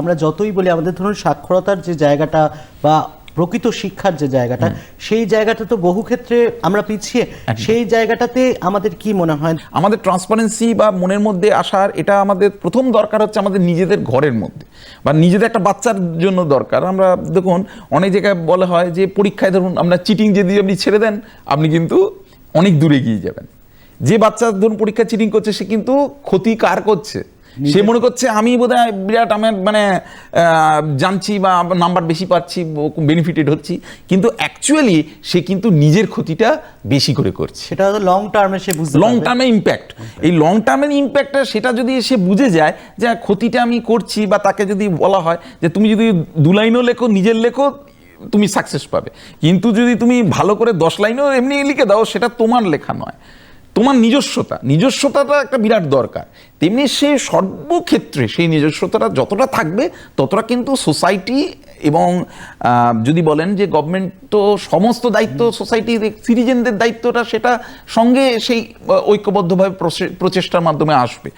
আমরা যতই বলি আমাদের ধরুন সাক্ষরতার যে জায়গাটা বা প্রকৃত শিক্ষার যে জায়গাটা, সেই জায়গাটা তো বহু ক্ষেত্রে আমরা পিছিয়ে। সেই জায়গাটাতে আমাদের কি মনে হয়, আমাদের ট্রান্সপারেন্সি বা মনের মধ্যে আসার, এটা আমাদের প্রথম দরকার হচ্ছে আমাদের নিজেদের ঘরের মধ্যে বা নিজেদের একটা বাচ্চার জন্য দরকার। আমরা দেখুন অনেক জায়গায় বলা হয় যে পরীক্ষায় ধরুন আমরা চিটিং যদি আপনি ছেড়ে দেন, আপনি কিন্তু অনেক দূরে এগিয়ে যাবেন। যে বাচ্চা ধরুন পরীক্ষা চিটিং করছে, সে কিন্তু ক্ষতি কার করছে? সে মনে করছে আমি বোধহয় বিরাট আমার মানে জানছি বা নাম্বার বেশি পাচ্ছি, বেনিফিটেড হচ্ছি, কিন্তু অ্যাকচুয়ালি সে কিন্তু নিজের ক্ষতিটা বেশি করে করছে। সেটা হয়তো লং টার্মে সে বুঝতে লং টার্মে ইম্প্যাক্ট, এই লং টার্মের ইম্প্যাক্টটা সেটা যদি সে বুঝে যায় যে ক্ষতিটা আমি করছি, বা তাকে যদি বলা হয় যে তুমি যদি 2 লাইনও লেখো, নিজের লেখো, তুমি সাকসেস পাবে, কিন্তু যদি তুমি ভালো করে 10 লাইনও এমনি লিখে দাও, সেটা তোমার লেখা নয়, তোমার নিজস্বতাটা একটা বিরাট দরকার। তেমনি সে সর্বক্ষেত্রে সেই নিজস্বতাটা যতটা থাকবে, ততটা কিন্তু সোসাইটি এবং যদি বলেন যে গভর্নমেন্ট তো সমস্ত দায়িত্ব, সোসাইটি সিটিজেনদের দায়িত্বটা সেটা সঙ্গে সেই ঐক্যবদ্ধভাবে প্রচেষ্টার মাধ্যমে আসবে।